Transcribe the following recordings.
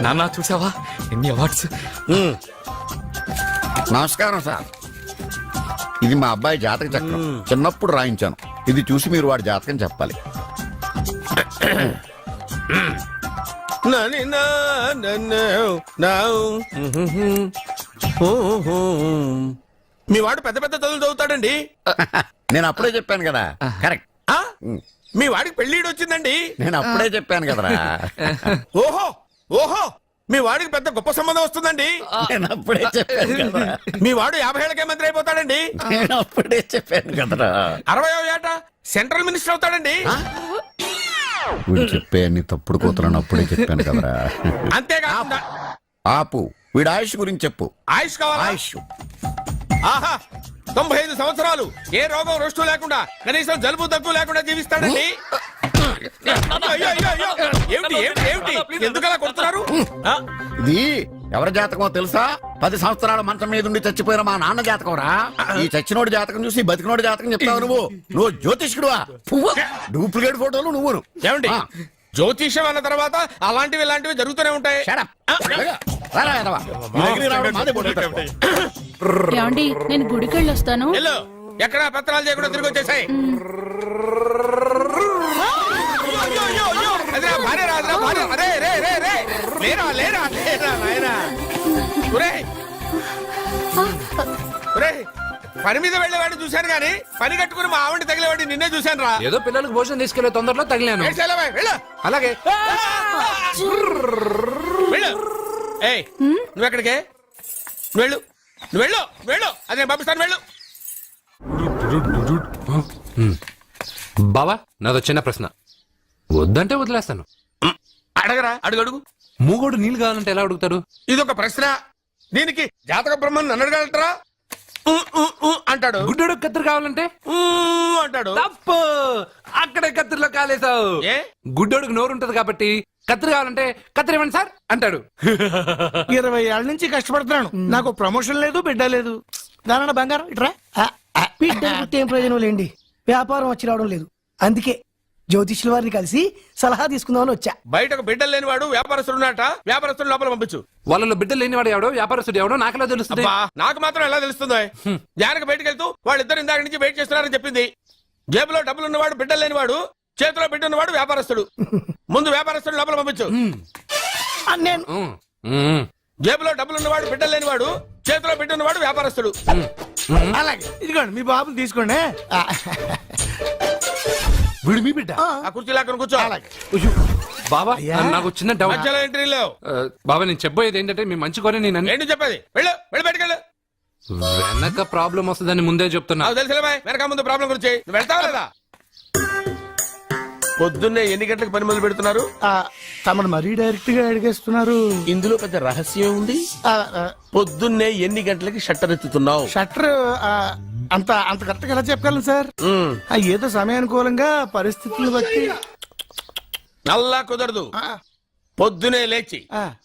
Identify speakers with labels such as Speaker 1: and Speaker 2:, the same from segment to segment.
Speaker 1: నాన్న చూసావా ఎన్ని అవార్డ్స్.
Speaker 2: నమస్కారం సార్. ఇది మా అబ్బాయి జాతక చక్రం. చిన్నప్పుడు రాయించాను. ఇది చూసి మీరు వాడి జాతకం చెప్పాలి.
Speaker 3: మీ వాడు పెద్ద పెద్ద చదువులు చదువుతాడండి.
Speaker 2: నేను అప్పుడే చెప్పాను కదా. కరెక్ట్.
Speaker 3: మీ వాడికి పెళ్లిడు వచ్చిందండి.
Speaker 2: నేను అప్పుడే చెప్పాను కదరా.
Speaker 3: ఓహో ఓహో మీ వాడికి పెద్ద గొప్ప సంబంధం వస్తుందండి.
Speaker 2: నేను అప్పుడే చెప్పాను కదా.
Speaker 3: మీ వాడు 50 ఏళ్ళకే మంత్రి అయిపోతాడండి.
Speaker 2: నేను అప్పుడే చెప్పాను కదరా.
Speaker 3: 60వ ఏట సెంట్రల్ మినిస్టర్ అవుతాడండి.
Speaker 2: వీడు చెప్పే అన్ని తప్పుడు కూతురని అప్పుడే చెప్పాను కదరా.
Speaker 3: అంతేకాకుండా
Speaker 2: ఆపు. వీడు ఆయుష్ గురించి చెప్పు.
Speaker 3: ఆయుష్ కావాలా?
Speaker 2: ఆయుష్
Speaker 3: ఆహా 95 సంవత్సరాలు ఏ రోగం రుష్టు లేకుండా కనీసం జలుబు దగ్గు లేకుండా జీవిస్తాడండి. అయ్యో, అయ్యో, అయ్యో. ఏమిటి ఏమిటి ఏమిటి ఎందుకలా కొడుతున్నారు?
Speaker 2: ఇది ఎవరి జాతకమో తెలుసా? 10 సంవత్సరాల మంచం మీద ఉండి చచ్చిపోయిన మా నాన్న జాతకం రా. ఈ చచ్చినోడి జాతకం చూసి బతికినోడి జాతకం చెప్తావు నువ్వు జ్యోతిష్కుడువా? డూప్లికేట్ ఫోటోలు నువ్వును.
Speaker 3: ఏమండి జ్యోతిష్యం అన్న తర్వాత అలాంటివి ఇలాంటివి జరుగుతూనే ఉంటాయి.
Speaker 4: ఏమండి నేను గుడికి వెళ్ళి వస్తాను.
Speaker 3: ఎక్కడ పత్రాలు చేయకుండా తిరిగి వచ్చేసాయి. పని మీద వెళ్ళేవాడిని చూశాను గానీ పని కట్టుకుని మా ఆవిడ తగిలేవాడిని నిన్నే చూశాను రా.
Speaker 1: ఏదో పిల్లలకు భోజనం తీసుకెళ్లే తొందరలో తగిలాను.
Speaker 3: అలాగే నువ్వు ఎక్కడికే? వెళ్ళు నువ్వు వెళ్ళు వెళ్ళు. అదే పంపిస్తాను వెళ్ళు.
Speaker 1: బావా నాదో చిన్న ప్రశ్న. వద్దంటే వదిలేస్తాను.
Speaker 3: అడగరా అడుగు అడుగు.
Speaker 1: మూగోడు నీళ్ళు కావాలంటే ఎలా అడుగుతాడు?
Speaker 3: ఇదొక ప్రశ్న. దీనికి జాతక బ్రహ్మను నన్ను అడగలటరా? అంటాడు.
Speaker 1: గుడ్డోడు కత్తిరి కావాలంటే
Speaker 3: అంటాడు.
Speaker 1: తప్పు. అక్కడే కత్తిరిలో కాలేసావు. గుడ్డోడుకు నోరు ఉంటది కాబట్టి కత్తిరి కావాలంటే కత్తిరి ఇవ్వండి సార్ అంటాడు.
Speaker 5: 20 ఏళ్ల నుంచి కష్టపడుతున్నాను. నాకు ప్రమోషన్ లేదు, బిడ్డ లేదు. దానన్న బంగారం ఇట్రా. బిడ్డ ఏం ప్రయోజనం లేండి. వ్యాపారం వచ్చి రావడం లేదు. అందుకే జ్యోతిష్యుల వారిని కలిసి సలహా తీసుకుందామని వచ్చా.
Speaker 3: బయటకు బిడ్డలు లేనివాడు వ్యాపారస్తుడు ఉన్నట. వ్యాపారస్తుడు లోపల పంపించు.
Speaker 1: వాళ్ళలో బిడ్డలు లేనివాడు ఎవడో వ్యాపారస్తుడు ఎవడో నాకెలా తెలుస్తుంది?
Speaker 3: నాకు మాత్రం ఎలా తెలుస్తుందో? జానకి బయటకు వెళ్తూ వాళ్ళిద్దరు ఇందాక నుంచి వెయిట్ చేస్తున్నారని చెప్పింది. జేబులో డబ్బులు ఉన్నవాడు బిడ్డలు లేనివాడు, చేతిలో బిడ్డ ఉన్నవాడు వ్యాపారస్తుడు. ముందు వ్యాపారస్తుడు లోపల పంపించు.
Speaker 5: నేను
Speaker 3: జేబులో డబ్బులు ఉన్నవాడు బిడ్డలు లేనివాడు, చేతిలో బిడ్డ ఉన్నవాడు వ్యాపారస్తుడు.
Speaker 5: అలాగే ఇదిగోండి మీ బాబుని తీసుకోండి.
Speaker 1: వీడు మీ బిడ్డ?
Speaker 3: ఆ కుర్చీలో అక్కడ కూర్చో.
Speaker 1: బాబా నాకు చిన్న డౌట్.
Speaker 3: మధ్యలో ఎంట్రీ లేవు.
Speaker 1: బాబా నేను చెప్పబోయేది ఏంటంటే మీ మంచి కొని నేను
Speaker 3: ఏంటి చెప్పేది? వెళ్ళు వెళ్ళి బయటకెళ్ళు.
Speaker 1: వెనక ప్రాబ్లం వస్తుందని ముందే చెప్తున్నా.
Speaker 3: తెలుసులే బాయ్. వెనక ముందు ప్రాబ్లం గురించి నువ్వు వెళ్తావా లేదా? పొద్దున్నే ఎన్ని గంటలకు పని మొదలు పెడుతున్నారు?
Speaker 5: తమను మరీ డైరెక్ట్ గా అడిగేస్తున్నారు.
Speaker 3: ఇందులో పెద్ద రహస్యం ఉంది. పొద్దున్నే ఎన్ని గంటలకి షట్టర్ ఎత్తుతున్నావు?
Speaker 5: షట్టర్ అంత కరెక్ట్ గా ఎలా చెప్పగలను సార్? ఏదో సమయానుకూలంగా పరిస్థితులను బట్టి.
Speaker 3: నల్లా కుదరదు. పొద్దునే లేచి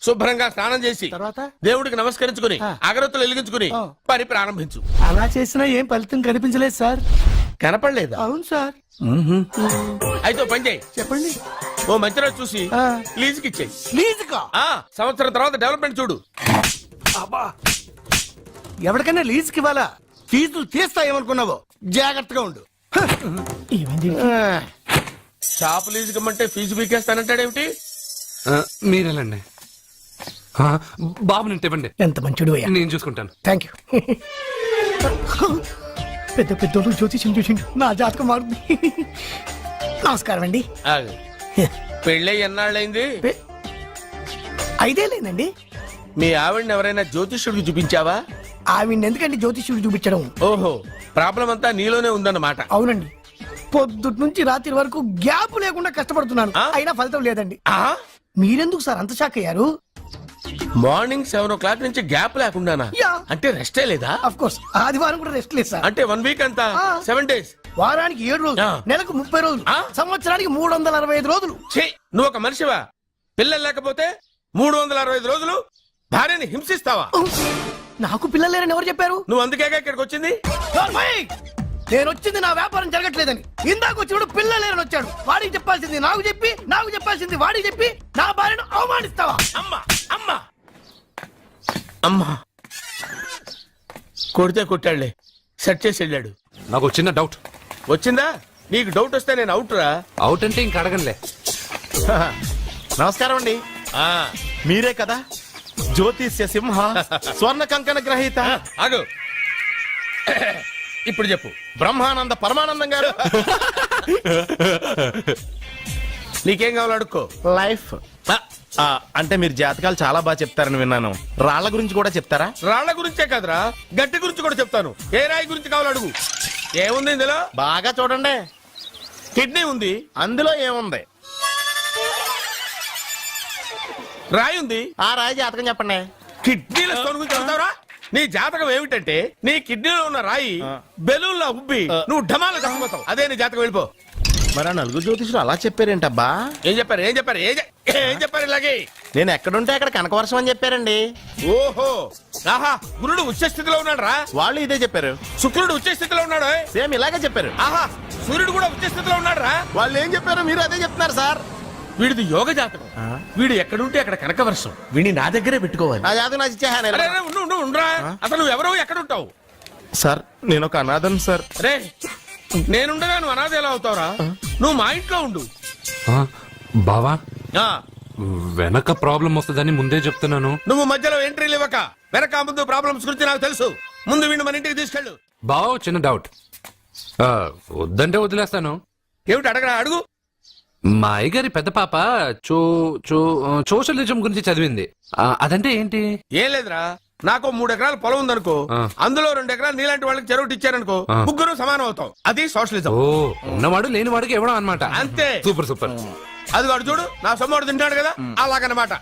Speaker 3: శుభ్రంగా స్నానం చేసి తర్వాత దేవుడికి నమస్కరించుకుని అగరత్తులు వెలిగించుకుని పని ప్రారంభించు.
Speaker 5: అలా చేసినా ఏం ఫలితం కనిపించలేదు సార్.
Speaker 3: కనపడలేదా?
Speaker 5: అవును సార్.
Speaker 3: అయితే పని చేయి.
Speaker 5: చెప్పండి.
Speaker 3: ఓ మంచి రోజు చూసి లీజుకి ఇచ్చేయి.
Speaker 5: లీజుకా?
Speaker 3: సంవత్సరం తర్వాత డెవలప్మెంట్ చూడు.
Speaker 5: ఎవరికైనా లీజుకి ఇవ్వాలా? ఫీజులు తీస్తాయేమనుకున్నావో? జాగ్రత్తగా ఉండు.
Speaker 3: షాప్ లీజుకి ఇమ్మంటే ఫీజు పీకేస్తానంటాడేమిటి?
Speaker 1: మీరేలండి బాబు నేను ఇవ్వండి.
Speaker 5: ఎంత మంచిడు.
Speaker 1: నేను చూసుకుంటాను.
Speaker 5: Thank you. పెద్ద పెద్దోళ్ళు జ్యోతిష్యం చూసిండు. నా జాతకం మారుంది. నమస్కారం అండి.
Speaker 3: పెళ్ళై ఎన్నాళ్ళైంది?
Speaker 5: 5 ఏళ్ళైందండి.
Speaker 3: మీ ఆవిడని ఎవరైనా జ్యోతిష్యుడికి చూపించావా?
Speaker 5: ఆవిడ ఎందుకండి జ్యోతిష్యుడికి చూపించడం?
Speaker 3: ఓహో ప్రాబ్లం అంతా నీలోనే ఉందన్నమాట.
Speaker 5: అవునండి. పొద్దుటి నుంచి రాత్రి వరకు గ్యాప్ లేకుండా కష్టపడుతున్నాను. అయినా ఫలితం లేదండి. మీరెందుకు సార్ అంత షాక్ అయ్యారు?
Speaker 3: మార్నింగ్ 7 o'clock నుంచి గ్యాప్ లేకుండానా? అంటే రెస్టే లేదా?
Speaker 5: ఆఫ్ కోర్స్ ఆదివారం కూడా రెస్ట్ లేదు సార్.
Speaker 3: అంటే 1 వీక్ అంతా 7 days.
Speaker 5: వారానికి 7 రోజులు, నెలకు 30 రోజులు, సంవత్సరానికి 365 రోజులు.
Speaker 3: నువ్వు ఒక మనిషివా? పిల్లలు లేకపోతే 365 రోజులు భార్యని హింసిస్తావా?
Speaker 5: నాకు పిల్లలు లేరని ఎవరు చెప్పారు?
Speaker 3: నువ్వు అందుకేగా ఇక్కడికి వచ్చింది.
Speaker 5: నేను వచ్చింది నా వ్యాపారం జరగట్లేదని. ఇందాక వచ్చినప్పుడు పిల్ల లేరని వచ్చాడు. వాడికి చెప్పాల్సింది నాకు చెప్పి, నాకు చెప్పాల్సింది వాడికి చెప్పి నా భార్యను అవమానిస్తావా?
Speaker 3: అమ్మా అమ్మా అమ్మా కొడితే కొట్టాడులే, సెట్ చేసి వెళ్ళాడు.
Speaker 1: నాకు ఒక చిన్న డౌట్.
Speaker 3: వచ్చిందా? నీకు డౌట్ వస్తే నేను అవుట్ రా.
Speaker 1: అవుట్ అంటే ఇంక అడగనులే.
Speaker 6: నమస్కారం అండి. మీరే కదా జ్యోతిష్య సింహ స్వర్ణ కంకణ గ్రహీత
Speaker 3: ఆగు. ఇప్పుడు చెప్పు.
Speaker 6: బ్రహ్మానంద పరమానందం గారు.
Speaker 3: నీకేం కావాలో అడుక్కో.
Speaker 6: లైఫ్ అంటే మీరు జాతకాలు చాలా బాగా చెప్తారని విన్నాను. రాళ్ల గురించి కూడా చెప్తారా?
Speaker 3: రాళ్ల గురించే కాదురా, గట్టి గురించి కూడా చెప్తాను. ఏ రాయి గురించి కావాలో అడుగు. ఏముంది ఇందులో?
Speaker 6: బాగా చూడండి.
Speaker 3: కిడ్నీ ఉంది.
Speaker 6: అందులో ఏముంది?
Speaker 3: రాయి ఉంది.
Speaker 6: ఆ రాయి జాతకం చెప్పండి.
Speaker 3: కిడ్నీల స్టోన్ గురించి చెప్తావురా? నీ జాతకం ఏమిటంటే నీ కిడ్నీలో ఉన్న రాయి బెలూన్లా ఉబ్బి నువ్వు ఢమాల చచ్చిపోతావు. అదే నీ జాతకం. వెళ్ళిపో.
Speaker 6: మరి ఆ నలుగురు జ్యోతిషులు అలా చెప్పారేంటబ్బా?
Speaker 3: ఏం చెప్పారు? ఏం చెప్పారు? ఏం చెప్పారు ఇలాగే?
Speaker 6: నేను ఎక్కడుంటే అక్కడ కనకవర్షం అని చెప్పారండి.
Speaker 3: ఓహో, ఆహా, గురుడు ఉచ్చ స్థితిలో ఉన్నాడు రా.
Speaker 6: వాళ్ళు ఇదే చెప్పారు.
Speaker 3: శుక్రుడు ఉచ్చ స్థితిలో ఉన్నాడు.
Speaker 6: సేమ్ ఇలాగే చెప్పారు.
Speaker 3: ఆహా, సూర్యుడు కూడా ఉచ్చ స్థితిలో ఉన్నాడు రా.
Speaker 6: వాళ్ళు ఏం చెప్పారు మీరు అదే చెప్తున్నారు సార్.
Speaker 3: వీడిది యోగ జాతకం. వీడు ఎక్కడుంటే అక్కడ కనకవర్షం. వీడిని నా దగ్గరే పెట్టుకోవాలి.
Speaker 6: నా జాతకం నాకు ఇచ్చేహాను.
Speaker 3: అరే, అరే, ఉండు, ఉండరా. అసలు నువ్వు ఎవరో ఎక్కడుంటావు?
Speaker 6: సార్ నేను ఒక అనాథను సార్.
Speaker 3: రే, నేనుండగా నువ్వు అనాథ ఎలా అవుతావురా? నువ్వు మా ఇంట్లో ఉండు.
Speaker 1: ఆ, బావా
Speaker 3: ఆ,
Speaker 1: వెనక ప్రాబ్లం వస్తుందని ముందే చెప్తున్నాను.
Speaker 3: నువ్వు మధ్యలో ఎంట్రీలు ఇవ్వక. వెనక ముందు ప్రాబ్లమ్స్ గురించి నాకు తెలుసు. ముందు వీడిని మన ఇంటికి తీసుకెళ్ళు.
Speaker 1: బావా ఒక చిన్న డౌట్. వద్దంటే వదిలేస్తాను.
Speaker 3: ఏమిటి అడగరా? అడుగు.
Speaker 1: మా అయ్యగారి పెద్ద పాప సోషలిజం గురించి చదివింది. అదంటే ఏంటి?
Speaker 3: ఏం లేదురా, నాకు 3 ఎకరాల పొలం ఉందనుకో, అందులో 2 ఎకరాలు నీలాంటి వాళ్ళకి చెరువు ఇచ్చారనుకో, ముగ్గురు సమానం అవుతాం. అది సోషలిజం.
Speaker 1: ఓ, ఉన్నవాడు లేనివాడికి ఇవ్వడం అనమాట.
Speaker 3: అంతే.
Speaker 1: Super super.
Speaker 3: అది వాడు చూడు, నా సొమ్మడు తింటాడు కదా, అలాగనమాట.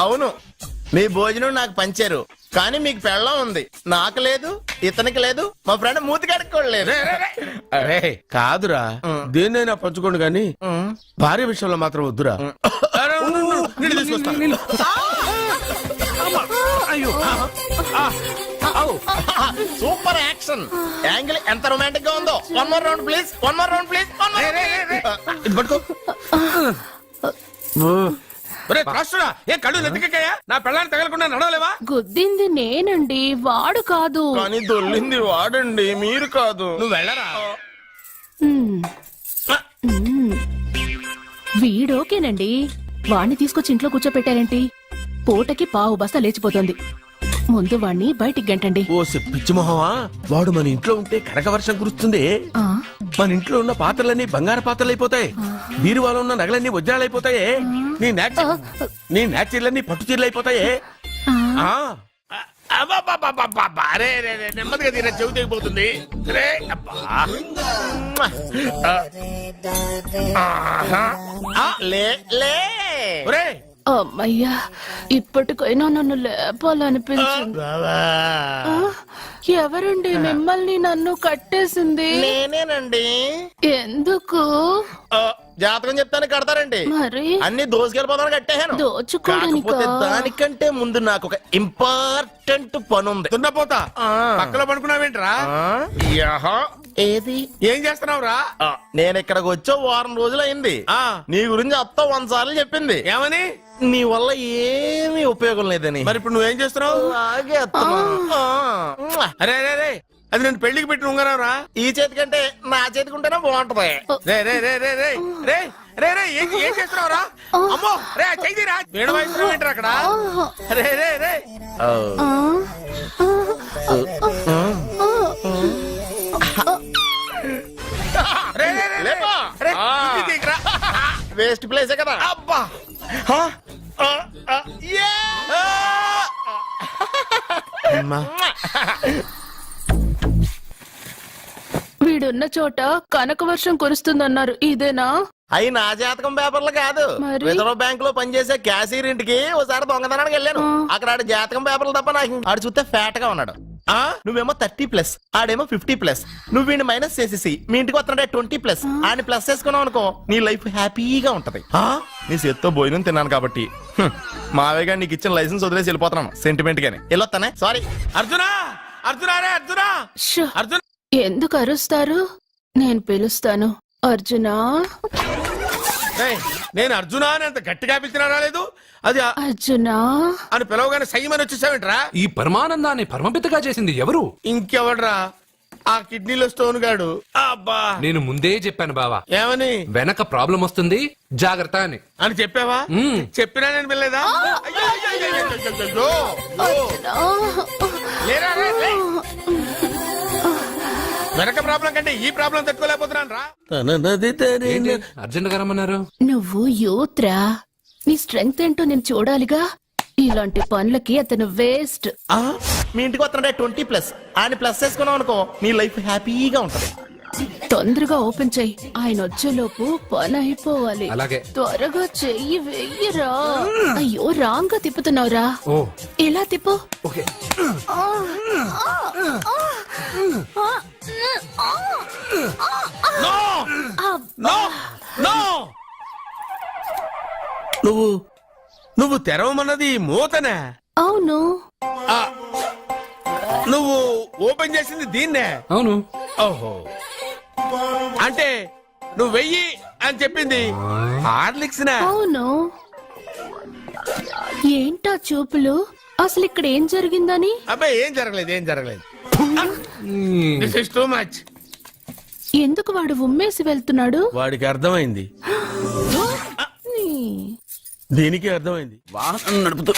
Speaker 6: అవును, మీ భోజనం నాకు పంచారు, కానీ మీకు పెళ్ళం ఉంది, నాకు లేదు, ఇతనికి లేదు, మా ఫ్రెండ్ మూతి కడుక్కోలేదు.
Speaker 3: అరే కాదురా, దేన్నైనా పంచుకోండి కానీ భార్య విషయంలో మాత్రం వద్దురా. అరే, ఉండు, ఉండు, నీళ్ళు తీసుకొస్తా.
Speaker 1: అయ్యో,
Speaker 6: సూపర్ యాక్షన్ యాంగిల్ ఎంత రొమాంటిక్ గా ఉందో. One more round please, one more round please.
Speaker 3: ఇది పట్టుకో. ఒరే త్రాసుడా, ఏ కళ్ళు నెత్తికెక్కాయా? నా పెళ్ళాన్ని తగలకుండా నడవలేవా?
Speaker 4: గుద్దింది నేనండి, వాడు కాదు.
Speaker 6: కానీ దొల్లింది వాడండి, మీరు కాదు.
Speaker 3: నువ్వు వెళ్ళరా.
Speaker 4: వీడోకేనండి, వాణ్ణి తీసుకొచ్చి ఇంట్లో కూర్చోపెట్టారేంటి? పూటకి పావు బస్తా లేచిపోతుంది. ముందు వాణ్ణి బయటికి గంటండి.
Speaker 3: ఓ పిచ్చి మొహమా, వాడు మన ఇంట్లో ఉంటే కనకవర్షం కురుస్తుంది.
Speaker 4: ఆ,
Speaker 3: మన ఇంట్లో ఉన్న పాత్రలన్నీ బంగారు పాత్రలు అయిపోతాయి. బీరువాలో ఉన్న నగలన్నీ వజ్రాలు అయిపోతాయి. నీ నాచీర్లన్నీ పట్టు చీరలు అయిపోతాయి.
Speaker 4: ఆ.
Speaker 3: అరే నెమ్మదిగా తీరా, చెవి తెగిపోతుంది. రే అబ్బా.
Speaker 6: లే లే
Speaker 3: ఒరే,
Speaker 4: అమ్మయ్యా, ఇప్పటికైనా నన్ను లేపాలనిపించింది. ఆ, ఎవరండి మిమ్మల్ని నన్ను కట్టేసింది?
Speaker 6: నేనేనండి.
Speaker 4: ఎందుకు?
Speaker 6: జాతకం చెప్తాను కడతారండి.
Speaker 4: మరి
Speaker 6: అన్ని దోసుకెళ్ళిపోతాను కట్టేహాను.
Speaker 4: దోచుకోడానికా?
Speaker 6: కాకపోతే దానికంటే ముందు నాకు ఒక ఇంపార్టెంట్ పని ఉంది.
Speaker 3: దున్నపోతా, పక్కలో పడుకున్నావేంట్రా?
Speaker 6: ఏది?
Speaker 3: ఏం చేస్తున్నావురా?
Speaker 6: నేను ఇక్కడికి వచ్చే వారం రోజులు అయింది. నీ గురించి అత్త 100 సార్లు చెప్పింది.
Speaker 3: ఏమని?
Speaker 6: నీ వల్ల ఏమీ ఉపయోగం లేదని.
Speaker 3: మరి ఇప్పుడు నువ్వేం చేస్తున్నావు?
Speaker 6: అలాగే అత్తమా.
Speaker 3: అరే అరే రే, అది నేను పెళ్లికి పెట్టిన ఉంగరం రా.
Speaker 6: ఈ చేతి కంటే నా చేతికి ఉంటేనే బాగుంటది.
Speaker 3: రే రే రే రే రే రే రే రే ఏం చేస్తున్నావు రా? అమ్మో రే, చెయ్యిరా. వేడి వయసు ఏంట్రా అక్కడ? రే రే రే రే రే రే
Speaker 6: లేపా.
Speaker 3: రే, ఇది తీయకురా.
Speaker 6: వేస్ట్ ప్లేసే కదా.
Speaker 3: అబ్బా.
Speaker 4: వీడున్న చోట కనకవర్షం కురుస్తుందన్నారు, ఇదేనా?
Speaker 6: అయి నా జాతకం పేపర్లు కాదు.
Speaker 4: మరి?
Speaker 6: రిజర్వ్ బ్యాంక్ లో పనిచేసే క్యాషియర్ ఇంటికి ఒకసారి దొంగతనానికి వెళ్ళాను. అక్కడ ఆడి జాతకం పేపర్లు తప్ప నాకు ఆడు చూస్తే ఫ్యాట్ గా ఉన్నాడు. నువ్వేమో 30+, ఆడేమో 50+. నువ్వు వీడిని మైనస్ చేసేసి మీ ఇంటికి వస్తున్నాడే 20+. ఆడిని ప్లస్ చేసుకున్నావు అనుకో, నీ లైఫ్ హ్యాపీగా ఉంటది. నీ చేత్తో భోజనం తిన్నాను కాబట్టి మావేగా నీకు ఇచ్చిన లైసెన్స్ వదిలేసి వెళ్ళిపోతున్నాను సెంటిమెంట్ గానే. వెళ్ళొస్తానే. సారీ.
Speaker 3: అర్జునా, అర్జునా రే, అర్జునా,
Speaker 4: షో.
Speaker 3: అర్జున్.
Speaker 4: ఎందుకు అరుస్తారు? నేను పిలుస్తాను. అర్జునా,
Speaker 3: ఏయ్, నేను అర్జున అని అంత గట్టిగా పిలిచినా రాలేదు. అది
Speaker 4: అర్జునా.
Speaker 3: అని పిలవగానే సైమని వచ్చేసావేంట్రా?
Speaker 1: ఈ పరమానందాన్ని పరమపితగా చేసింది ఎవరు?
Speaker 3: ఇంకెవడ్రా? ఆ కిడ్నీలో స్టోన్ గాడు. అబ్బా,
Speaker 1: నేను ముందే చెప్పాను బావా,
Speaker 3: ఏమని
Speaker 1: వెనక ప్రాబ్లం వస్తుంది, జాగ్రత్త అని.
Speaker 3: అని చెప్పావా?
Speaker 1: మ్మ్.
Speaker 3: చెప్పినా నేను వెళ్ళలేదా? అయ్యో, అయ్యో, అయ్యో, అయ్యో, అయ్యో, అయ్యో. లేరా, లే. వెనక ప్రాబ్లం కంటే ఈ ప్రాబ్లం తట్టుకోలేకపోతున్నాను రా.
Speaker 1: ఏంటి అర్జెంట్ గా రమ్మన్నారు?
Speaker 4: నువ్వు యూత్రా, నీ స్ట్రెంగ్త్ ఏంటో నేను చూడాలిగా. ఇలాంటి పనులకి అతను వేస్ట్.
Speaker 6: మీ ఇంటికి వస్తున్నాడే 20+. ఆయన ప్లస్ చేసుకున్నావు అనుకో నీ లైఫ్ హ్యాపీగా ఉంటది.
Speaker 4: తొందరగా ఓపెన్ చెయ్యి, ఆయన వచ్చేలోపు పని అయిపోవాలి.
Speaker 1: అలాగే.
Speaker 4: త్వరగా చెయ్యి వెయ్యరా. అయ్యో రాంగ్ గా తిప్పుతున్నావురా.
Speaker 1: ఓ
Speaker 4: ఇలా తిప్పు.
Speaker 1: ఓకే.
Speaker 3: No, no. నువ్వు తెరవమన్నది మూతనే.
Speaker 4: అవును.
Speaker 3: ఆ, నువ్వు ఓపెన్ చేసింది దీన్నే.
Speaker 1: అవును.
Speaker 3: ఓహో, అంటే నువ్వు వెయ్యి అని చెప్పింది హార్లిక్స్ నా?
Speaker 4: అవును. ఏంటా చూపులు? అసలు ఇక్కడ ఏం జరిగిందని?
Speaker 3: అబ్బాయి ఏం జరగలేదు, ఏం జరగలేదు. This is too much.
Speaker 4: ఎందుకు వాడు ఉమ్మేసి వెళ్తున్నాడు?
Speaker 3: వాడికి అర్థమైంది,
Speaker 4: నీ.
Speaker 3: దీనికి అర్థమైంది.
Speaker 2: వాహనం నడుపుతూ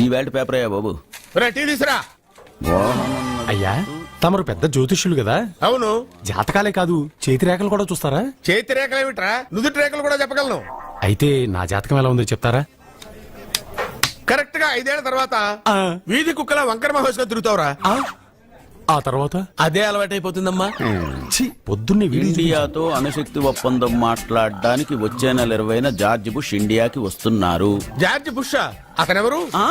Speaker 2: ఈ వేల్ట్ పేపర్ అయ్యా బాబు.
Speaker 3: రా, టీ తీసురా.
Speaker 7: అయ్యా తమరు పెద్ద జ్యోతిష్యులు కదా,
Speaker 3: అవును.
Speaker 7: జాతకాలే కాదు చేతి రేఖలు కూడా చూస్తారా?
Speaker 3: చేతి రేఖలు ఏమిట్రా, నుదుటి రేఖలు కూడా చెప్పగలను.
Speaker 7: అయితే నా జాతకం ఎలా ఉందో చెప్తారా?
Speaker 3: కరెక్ట్ గా 5 ఏళ్ల తర్వాత వీధి కుక్కల వంకర మహోస్ గా తిరుగుతావురా.
Speaker 7: ఆ తర్వాత
Speaker 3: అదే అలవాటైపోతుందమ్మా.
Speaker 7: ఛీ, పొద్దున్నే వీడియో
Speaker 2: ఇండియాతో అణుశక్తి ఒప్పందం మాట్లాడడానికి వచ్చే నెల 20న జార్జ్ బుష్ ఇండియాకి వస్తున్నారు.
Speaker 3: జార్జ్ బుష్ అతనెవరు?
Speaker 2: ఆ?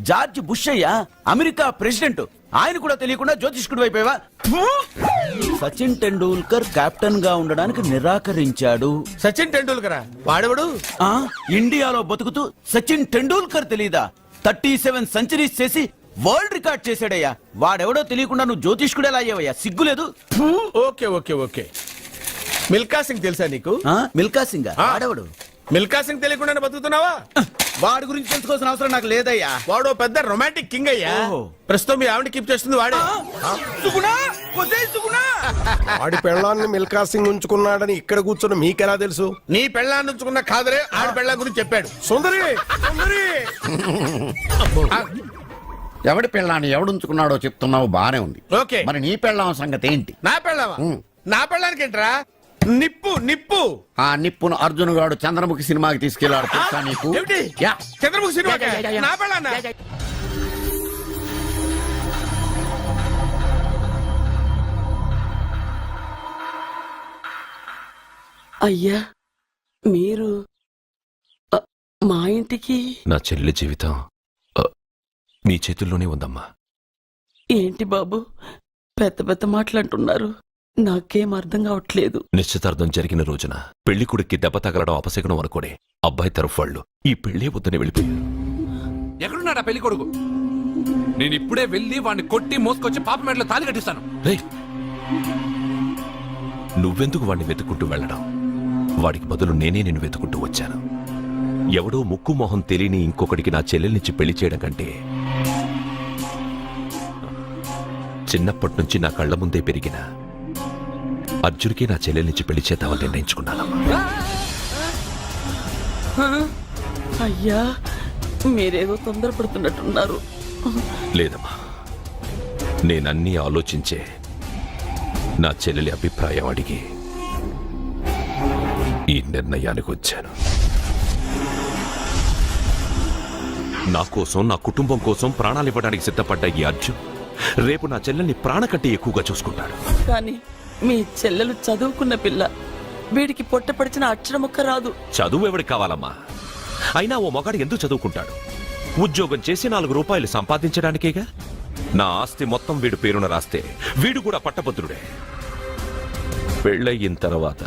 Speaker 2: జార్జ్ బుష్ అయ్యా, అమెరికా ప్రెసిడెంట్. ఆయన కూడా తెలియకుండా జ్యోతిష్కుడు వైపోయావా? సచిన్ టెండూల్కర్ కెప్టెన్ గా ఉండడానికి నిరాకరించాడు.
Speaker 3: సచిన్ టెండూల్కర్ వాడెవడు?
Speaker 2: ఆ ఇండియాలో బతుకుతూ సచిన్ టెండూల్కర్ తెలీదా? 37 సెంచరీస్ చేసి వరల్డ్ రికార్డ్ చేశాడయ్యా. వాడెవడో తెలియకుండా నువ్వు జ్యోతిష్కుడు ఎలా అయ్యావయ్యా? సిగ్గులేదు.
Speaker 3: Okay okay okay. Milkha Singh తెలుసా నీకు?
Speaker 2: మిల్కా సింగ్
Speaker 3: ఆ.
Speaker 2: వాడెవడు?
Speaker 3: మిల్కా సింగ్ తెలియకుండా బతుకుతున్నావా?
Speaker 2: వాడి గురించి తెలుసుకోవాల్సిన అవసరం నాకు లేదయ్యా.
Speaker 3: వాడు పెద్ద రొమాంటిక్ కింగ్ అయ్యా.
Speaker 2: ఓహో.
Speaker 3: ప్రస్తుతం మీ ఆవిడ కీప్ చేస్తుంది వాడే.
Speaker 8: వాడి పెళ్ళాన్ని మిల్కా సింగ్ ఉంచుకున్నాడని ఇక్కడ కూర్చొని మీకెలా తెలుసు?
Speaker 3: నీ పెళ్ళాన్ని ఉంచుకున్న కాదరే ఆడి పెళ్ళ గురించి చెప్పాడు.
Speaker 8: సుందరి సుందరి
Speaker 2: ఎవడి పెళ్ళాన్ని ఎవడుంచుకున్నాడో చెప్తున్నావు, బానే ఉంది.
Speaker 3: ఓకే.
Speaker 2: మరి నీ పెళ్ళాం సంగతి ఏంటి?
Speaker 3: నా పెళ్ళావా? నా పెళ్ళానికి ఏంట్రా? నిప్పు నిప్పు.
Speaker 2: ఆ నిప్పును అర్జున్ గాడు చంద్రముఖి సినిమాకి తీసుకెళ్లాడు, తెలుసా నీకు?
Speaker 3: ఏమిటి?
Speaker 2: యా.
Speaker 3: చంద్రముఖి సినిమా నా పెళ్ళాన్నా?
Speaker 9: అయ్యా మీరు మా ఇంటికి
Speaker 10: నా చెల్లి జీవితం నీ చేతుల్లోనే ఉందమ్మా.
Speaker 9: ఏంటి బాబు పెద్ద పెద్ద మాటలంటున్నారు? నాకేం అర్థం కావట్లేదు.
Speaker 10: నిశ్చితార్థం జరిగిన రోజున పెళ్లి కొడుక్కి దెబ్బ తగలడం అపశకునం అనుకోడే అబ్బాయి తరఫు వాళ్ళు ఈ పెళ్లే వద్దని వెళ్ళిపోయారు.
Speaker 1: ఎక్కడున్నాడా పెళ్లి కొడుకు? నేను ఇప్పుడే వెళ్ళి వాడిని కొట్టి మోసుకొచ్చి పాప మెడలో తాళి కట్టిస్తాను.
Speaker 10: రేయ్, నువ్వెందుకు వాడిని వెతుక్కుంటూ వెళ్ళడం? వాడికి బదులు నేనే నిన్ను వెతుకుంటూ వచ్చాను. ఎవడో ముక్కు మొహం తెలియని ఇంకొకడికి నా చెల్లెల్నిచ్చి పెళ్లి చేయడం కంటే చిన్నప్పటి నుంచి నా కళ్ల ముందే పెరిగిన అర్జున్కి నా చెల్లెల్నిచ్చి పెళ్లి చేద్దామని నిర్ణయించుకున్నానమ్మా.
Speaker 9: అయ్యా మీరేదో తొందరపడుతున్నట్టున్నారు.
Speaker 10: లేదమ్మా, నేనన్నీ ఆలోచించే నా చెల్లెలి అభిప్రాయం అడిగి ఈ నిర్ణయానికి వచ్చాను. నా కోసం, నా కుటుంబం కోసం ప్రాణాలు ఇవ్వడానికి సిద్ధపడ్డ ఈ అర్జున్ రేపు నా చెల్లెల్ని ప్రాణ కంటే ఎక్కువగా చూసుకుంటాడు.
Speaker 9: కానీ మీ చెల్లెలు చదువుకున్న పిల్ల, వీడికి పొట్టపడిచిన అక్షరం ఒక్క రాదు.
Speaker 10: చదువు ఎవడికి కావాలమ్మా? అయినా ఓ మగాడు ఎందుకు చదువుకుంటాడు? ఉద్యోగం చేసి 4 రూపాయలు సంపాదించడానికేగా. నా ఆస్తి మొత్తం వీడు పేరున రాస్తే వీడు కూడా పట్టభద్రుడే. పెళ్ళయిన తర్వాత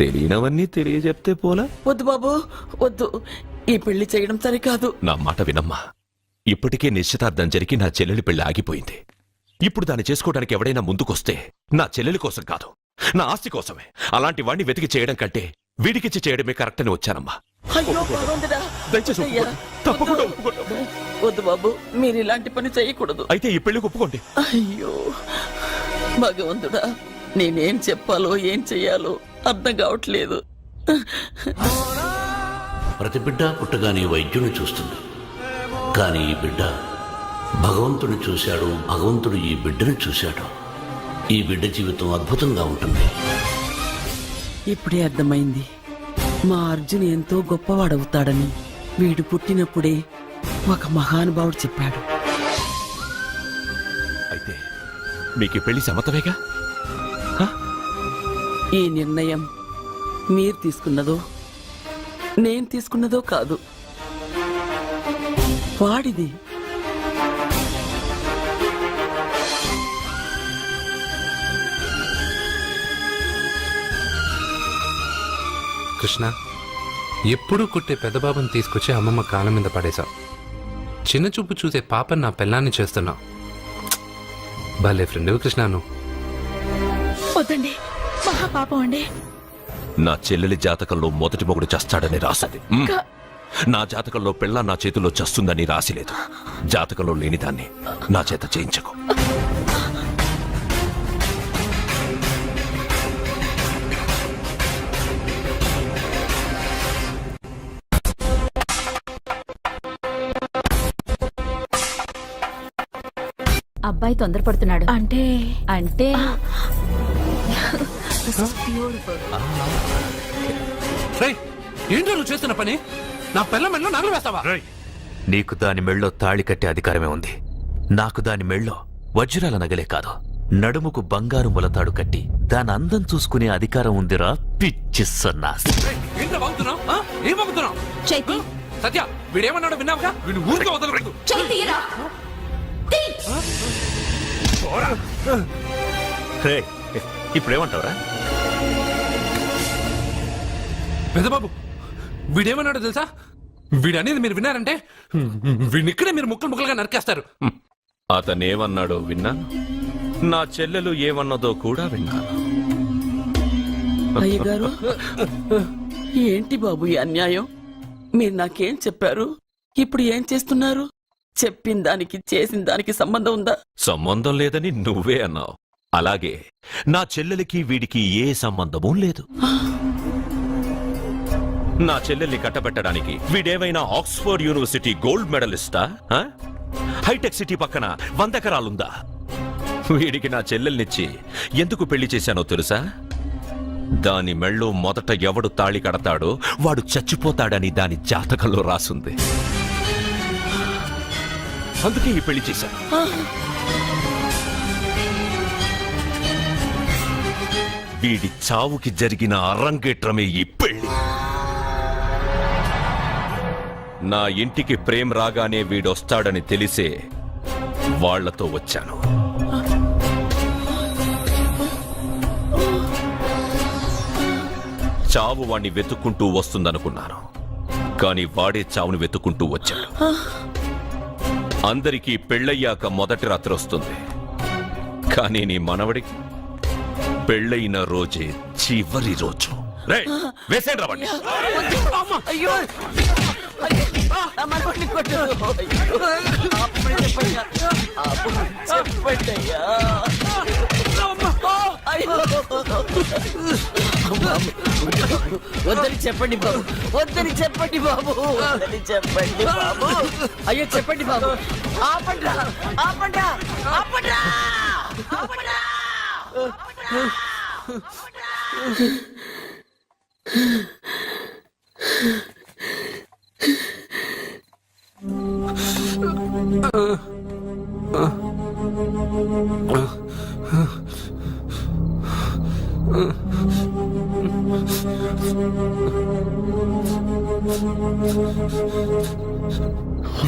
Speaker 10: తెలియనవన్నీ తెలియజెప్తే పోలా?
Speaker 9: వద్దు బాబు వద్దు, ఈ పెళ్లి చేయడం సరికాదు.
Speaker 10: నా మాట వినమ్మా. ఇప్పటికే నిశ్చితార్థం జరిగి నా చెల్లెలి పెళ్లి ఆగిపోయింది. ఇప్పుడు దాన్ని చేసుకోవడానికి ఎవడైనా ముందుకొస్తే నా చెల్లెలి కోసం కాదు, నా ఆస్తి కోసమే. అలాంటి వాణ్ణి వెతికి చేయడం కంటే వీడికిచ్చి చేయడమే కరెక్ట్ అని వచ్చానమ్మా.
Speaker 9: అయ్యో భగవంతుడా.
Speaker 10: దయచేసి
Speaker 9: అయ్యా,
Speaker 10: ఒప్పుకోండి. తప్పకుండా ఒప్పుకోండి.
Speaker 9: వద్దు బాబు, మీరు ఇలాంటి పని చేయకూడదు.
Speaker 10: అయితే ఈ పెళ్లికి ఒప్పుకోండి.
Speaker 9: అయ్యో భగవంతుడా, నేనేం చెప్పాలో ఏం చెయ్యాలో అర్థం కావట్లేదు.
Speaker 11: ప్రతి బిడ్డ పుట్టగానే వైద్యుని చూస్తుంది, కానీ ఈ బిడ్డ భగవంతుని చూశాడు, భగవంతుడు ఈ బిడ్డను చూశాడు. ఈ బిడ్డ జీవితం అద్భుతంగా ఉంటుంది.
Speaker 9: ఇప్పుడే అర్థమైంది, మా అర్జున్ ఎంతో గొప్పవాడవుతాడని. వీడు పుట్టినప్పుడే ఒక మహానుభావుడు చెప్పాడు.
Speaker 10: అయితే మీకు ఈ పెళ్లి సమ్మతమేగా?
Speaker 9: ఈ నిర్ణయం మీరు తీసుకున్నదో నేను తీసుకున్నదో కాదు, వాడిది.
Speaker 1: కృష్ణ, ఎప్పుడూ కుట్టే పెద్దబాబుని తీసుకొచ్చి అమ్మమ్మ కాళ్ళ మీద పడేశావు. చిన్న చూపు చూసే పాపని నా పెళ్ళాన్ని చేస్తున్నావు. భలే ఫ్రెండ్ కృష్ణ నువ్వు.
Speaker 4: వద్దండి, మహా పాపం అండి.
Speaker 10: నా చెల్లెలి జాతకంలో మొదటి మొగుడు చస్తాడని రాసింది. నా జాతకంలో పెళ్ళ నా చేతిలో చస్తుందని రాసిలేదు. జాతకంలో లేనిదాన్ని నా చేత చేయించకు.
Speaker 4: అబ్బాయి తొందరపడుతున్నాడు. అంటే అంటే
Speaker 1: ఏంటో నువ్వు చేస్తున్న పని? నా పిల్ల మెళ్ళో నగలు వేస్తావా?
Speaker 11: నీకు దాని మెళ్ళో తాళి కట్టే అధికారమే ఉంది. నాకు దాని మెళ్ళో వజ్రాల నగలే కాదు, నడుముకు బంగారు మొలతాడు కట్టి దాని అందం చూసుకునే అధికారం ఉందిరా పిచ్చి సన్నాసి.
Speaker 1: ఏంటో బాగుతున్నావు? ఏం బాగుతున్నావు? సత్య, వీడేమన్నాడో విన్నావుగా? వీడు ఊరికే వదలకూడదు.
Speaker 10: ఇప్పుడేమంటావురా?
Speaker 1: పెద్దబాబు, వీడేమన్నాడో తెలుసా? వీడనేది మీరు విన్నారంటే వీడిని ఇక్కడే మీరు ముక్కలు ముక్కలుగా నరికేస్తారు.
Speaker 10: అతనేమన్నాడో విన్నాను, నా చెల్లెలు ఏమన్నదో కూడా విన్నాను.
Speaker 9: అయ్యగారు, ఏంటి బాబు ఈ అన్యాయం? మీరు నాకేం చెప్పారు, ఇప్పుడు ఏం చేస్తున్నారు? చెప్పిన దానికి చేసిన దానికి సంబంధం ఉందా?
Speaker 10: సంబంధం లేదని నువ్వే అన్నావు. అలాగే నా చెల్లెలికి వీడికి ఏ సంబంధమూ లేదు. నా చెల్లెల్ని కట్టబెట్టడానికి వీడేమైనా ఆక్స్ఫర్డ్ యూనివర్సిటీ గోల్డ్ మెడలిస్టా? హైటెక్ సిటీ పక్కన 100 ఎకరాలుందా? వీడికి నా చెల్లెల్నిచ్చి ఎందుకు పెళ్లి చేశానో తెలుసా? దాని మెళ్ళో మొదట ఎవడు తాళి కడతాడో వాడు చచ్చిపోతాడని దాని జాతకంలో రాసుంది. అందుకే ఈ పెళ్లి చేశాను. వీడి చావుకి జరిగిన అరంగేట్రమే ఈ పెళ్లి. నా ఇంటికి ప్రేమ్ రాగానే వీడొస్తాడని తెలిసే వాళ్లతో వచ్చాను. చావు వాణ్ణి వెతుక్కుంటూ వస్తుందనుకున్నాను, కానీ వాడే చావుని వెతుక్కుంటూ వచ్చాడు. అందరికీ పెళ్ళయ్యాక మొదటి రాత్రి వస్తుంది, కానీ నీ మనవడికి పెళ్ళైన రోజే చివరి రోజు. వేసేయండి రావండి.
Speaker 9: అయ్యో, నా మనవడిని కొట్టదు. చెప్పండి అయ్యా. వద్దని చెప్పండి బాబు, వద్దని చెప్పండి బాబు, వద్దని చెప్పండి బాబు. అయ్యో చెప్పండి బాబు. ఆపండ్రా, ఆపండ్రా, ఆపండ్రా, ఆపండ్రా.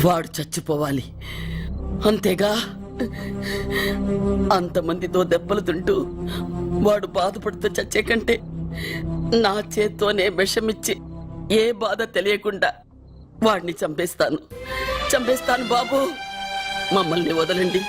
Speaker 9: వాడు చచ్చిపోవాలి అంతేగా. అంతమందితో దెబ్బలు తింటూ వాడు బాధపడుతూ చచ్చే కంటే నా చేత్తోనే విషమిచ్చి ఏ బాధ తెలియకుండా వాడిని చంపేస్తాను చంపేస్తాను బాబు, మమ్మల్ని వదలండి.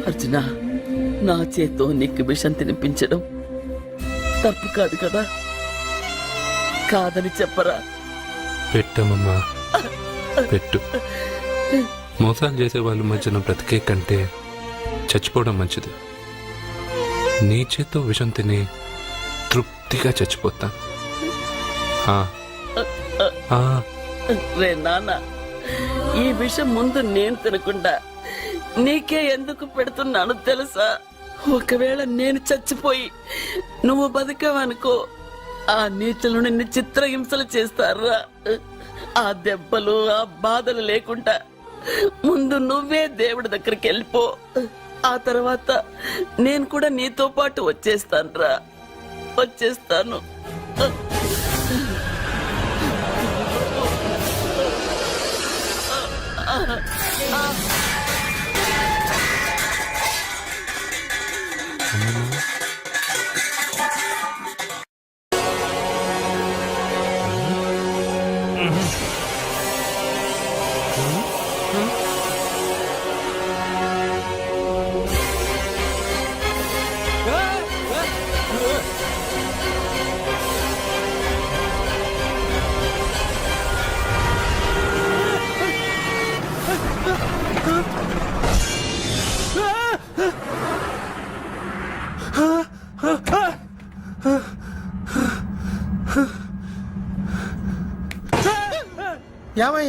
Speaker 9: అర్జున, నా చేత్తో నీకు విషం తినిపించడం తప్పు కాదు కదా? కాదని చెప్పరా?
Speaker 1: పెట్టమ్మా, పెట్టు. మోసాలు చేసే వాళ్ళ మధ్యన బ్రతికే కంటే చచ్చిపోవడం మంచిది. నీ చేత్తో విషం తిని తృప్తిగా చచ్చిపోతా.
Speaker 9: రే నాన్న, ఈ విషయం ముందు నేను తినకుండా నీకే ఎందుకు పెడుతున్నాను తెలుసా? ఒకవేళ నేను చచ్చిపోయి నువ్వు బతికావనుకో, ఆ నీచులు నిన్ను చిత్రహింసలు చేస్తారా? ఆ దెబ్బలు ఆ బాధలు లేకుండా ముందు నువ్వే దేవుడి దగ్గరికి వెళ్ళిపో. ఆ తర్వాత నేను కూడా నీతో పాటు వచ్చేస్తాను. వచ్చేస్తాను.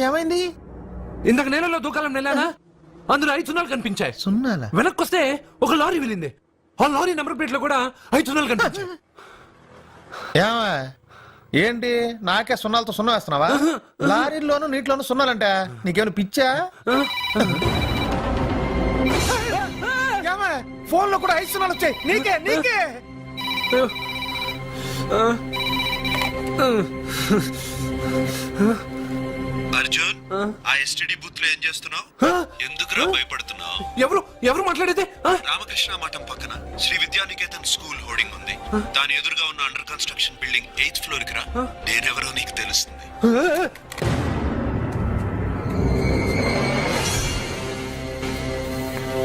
Speaker 5: ఏమైంది?
Speaker 1: ఇందాక నేలలో దూకాలం నెలానా, అందులో 5 సున్నాలు కనిపించాయి.
Speaker 5: సున్నాలా?
Speaker 1: వెనక్కొస్తే ఒక లారీ వెళ్ళింది. ఆ లారీ నెంబర్ ప్లేట్ లో కూడా 5 సున్నాలు కనిపించాయి.
Speaker 6: ఏంటి నాకే సున్నాలతో సున్నా వేస్తున్నావా? లారీల్లోనూ నీటిలోనూ సున్నాలంటే నీకేమైనా పిచ్చా? ఫోన్ లో కూడా 5 సున్నాలు వచ్చాయి. నీకే నీకే
Speaker 11: అర్జున్, ఆ ఎస్టీడీ బూత్ లో ఏం చేస్తున్నావు? ఎందుకురా భయపడుతున్నావు?
Speaker 1: ఎవరు మాట్లాడేది?
Speaker 11: రామకృష్ణ మఠం పక్కన శ్రీ విద్యానికేతన్ స్కూల్ హోర్డింగ్ ఉంది. దాని ఎదురుగా ఉన్న under construction building 8th floor కి రా. నేనెవరో నీకు తెలుస్తుంది.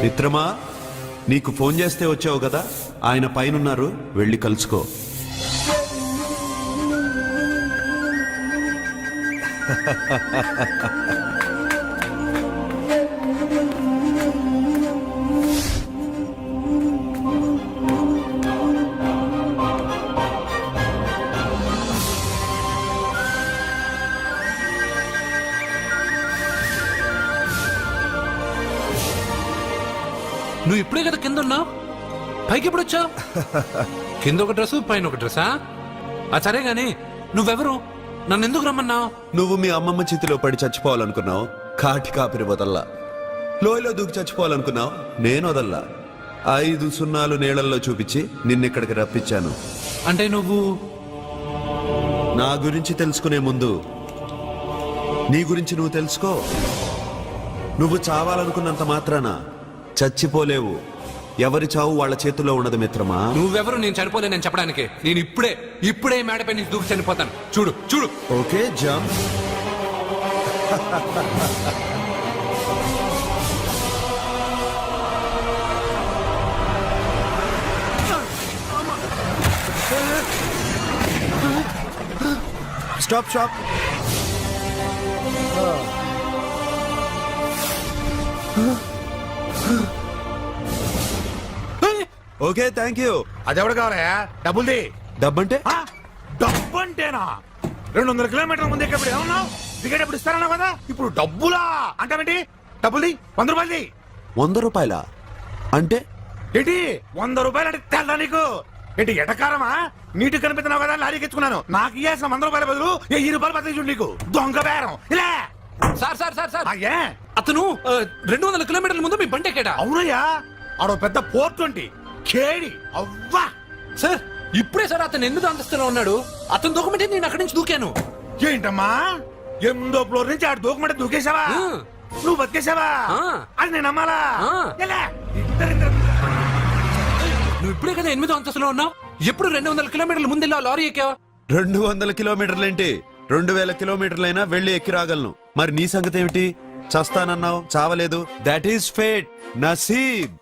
Speaker 12: మిత్రమా, నీకు ఫోన్ చేస్తే వచ్చావు కదా, ఆయన పైనున్నారు, వెళ్ళి కలుసుకో.
Speaker 1: నువ్వు ఇప్పుడే కదా కింద ఉన్నావు, పైకి ఎప్పుడు వచ్చావు? కింద ఒక డ్రెస్, పైన ఒక డ్రెస్సా? సరే గాని నువ్వెవరు? నన్ను ఎందుకు రమ్మన్నావు?
Speaker 12: నువ్వు మీ అమ్మమ్మ చేతిలో పడి చచ్చిపోవాలనుకున్నావు, కాటి కాపిరి వదల్లా. లోయలో దూకి చచ్చిపోవాలనుకున్నావు, నేను వదల్లా. 5 సున్నాలు నీళ్ళల్లో చూపించి నిన్నిక్కడికి రప్పించాను.
Speaker 1: అంటే నువ్వు
Speaker 12: నా గురించి తెలుసుకునే ముందు నీ గురించి నువ్వు తెలుసుకో. నువ్వు చావాలనుకున్నంత మాత్రాన చచ్చిపోలేవు. ఎవరి చావు వాళ్ళ చేతుల్లో ఉండదు మిత్రమా.
Speaker 1: నువ్వెవరు నేను చనిపోలేనని చెప్పడానికి? నేను ఇప్పుడే మేడపై నుంచి దూకి చనిపోతాను. చూడు చూడు.
Speaker 12: Okay, jump. Stop stop. Okay, thank you.
Speaker 3: అదెవడు కావాలయా? డబ్బుల్ది.
Speaker 12: డబ్బంటే
Speaker 3: డబ్బంటేనా? 200 కిలోమీటర్ల ముందు ఎక్కడ ఏమన్నావు టికెట్ ఎప్పుడు ఇస్తారన్నావు కదా ఇప్పుడు డబ్బులా అంటావేంటి డబ్బులు 100 రూపాయలది
Speaker 12: 100 రూపాయల అంటే
Speaker 3: ఏంటి 100 రూపాయలు అంటే తెల్లా నీకు ఏంటి ఎటకారమా నీటి కనిపిస్తున్నావు కదా లారీకి ఎత్తుకున్నాను నాకు ఇయ్యాల్సిన 100 రూపాయల బదులు 1000 రూపాయలు బదిలీ చూడు నీకు దొంగ బేరం ఇలా
Speaker 1: సార్ సార్ సార్ సార్
Speaker 3: అయ్యే
Speaker 1: అతను 200 కిలోమీటర్ల ముందు మీ బండి ఎక్కాడా?
Speaker 3: అవునయ్యా ఆడో పెద్ద పోర్ట్ ఉంటి కేడి అవ్వా
Speaker 1: సార్ ఇప్పుడే సార్ అతను 8వ అంతస్తులో ఉన్నాడు. అతను దూకమంటే నేను అక్కడి నుంచి దూకాను.
Speaker 3: ఏంటమ్మా 8వ ఫ్లోర్ నుంచి ఆడు దూకమంటే దూకేశావా
Speaker 1: ఆ.
Speaker 3: నువ్వు బతికేశావా
Speaker 1: ఆ.
Speaker 3: అది నేను నమ్మాలా
Speaker 1: ఆ.
Speaker 3: ఎలా? ఇద్దరిద్దరు.
Speaker 1: నువ్వు ఇప్పుడే కదా 8వ అంతస్తులో ఉన్నావు. ఎప్పుడు 200 కిలోమీటర్ల ముందు ఇలా లారీ ఎక్కావా?
Speaker 12: 200 కిలోమీటర్లేంటి 2000 కిలోమీటర్లైనా వెళ్ళి ఎక్కి రాగలను. మరి నీ సంగతి ఏమిటి? చస్తానన్నావు చావలేదు. That is fate, నసీబ్.